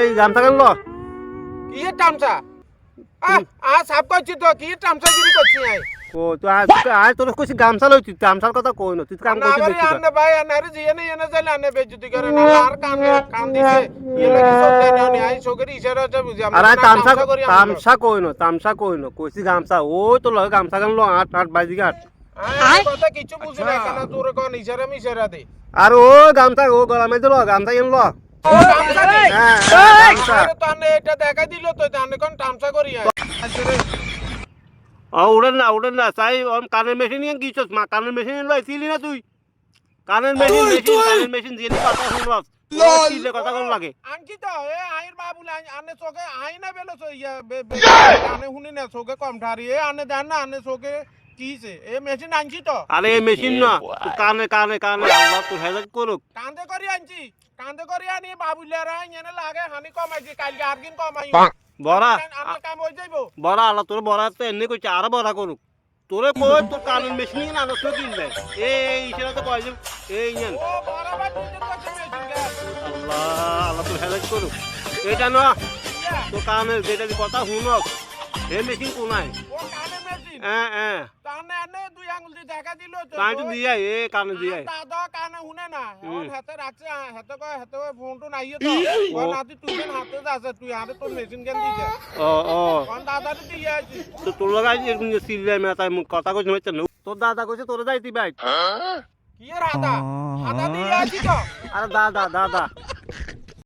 এই গামছা কেন ল কি তামসা সাপ করছি তো কি তামসাগিরি করছি আই ও তুই আয় তোর কইছি গামছা লই তুই গামছার কথা কই না তুই কাম না করছিস আবার দেখছিস আন্নে ভাই আনারে জিয়েনে এনে যাইলে আন্নে বেজুতি করে না আর কান দিছে ইয়ে লাগি সব দেন নি আই সগরি ইশারা আছে বুঝি আর আমরা আয় তামসা করি তামসা কই না কইছি গামছা ও তো লগে গামছা কেন ল 8 বাজি গাট কথা কিছু বুঝি না কেন তোর কোন ইশারা মিশারা দে আর ও গামছা ও গলা মে দিল গামছা কেন ল তামসা দে গামছা তো আন্নে এটা দেখাই দিল তো আন্নে কোন তামসা করি আই উড়েন না চাই কানের মেশিন নিয়ে গিয়েছিস মা কানের মেশিন লইছিলি না তুই কানের মেশিন দিয়ে কথা শুনবাস লল কথা কোন লাগে আনকি তো এ আইর বাবু আনে চোখে আই না বেলো ইয়া আনে হুনি না চোখে কম ঠারি এ আনে দেন না আনে চোখে কিছে এ মেশিন আনছি তো আরে এই মেশিন না তুই কানে আল্লাহ তোর হেদায়েত করুক কান্দে করি আনি বাবুলেরা এনে লাগে হানি কমাইছি কালকে আর দিন কমাই বড়া আনে কাম হই যাইবো বড়া আল্লাহ তোর বড়া তো এমনি কইছে আরো বড়া করুক তোরে কই তোর কানের মেশিন না নষ্ট কিনবে এই সেটা তো কয় এই নেন ও বরাবর দুই দিন করছে মেশিন গে আল্লাহ তোর হেদায়েত করুক এটা না তোর কানের যেটা কথা শুনক এই মেশিন কোনায় ও কানে মেশিন হ্যাঁ কানে আনে দুই আঙ্গুল দিয়ে দেখা দিল তো কানে তো দিয়ে এ কানে দিয়ে দাদা কানে শুনে না ওর হাতে রাখছে হাতে ফোনটো নাইয়ে তো ওর নাতি তুই হাতে যাচ্ছে তুই হাতে তোর মেশিন কেন দিছে ও কোন দাদা দিয়ে আছি তো তোর লাগাই এরকম সিল্লাই মে তাই কথা কইছ হইছে না তোর দাদা কইছে তোরে যাইতি ভাই কি এর হাতা দিয়ে আছি তো আরে দাদা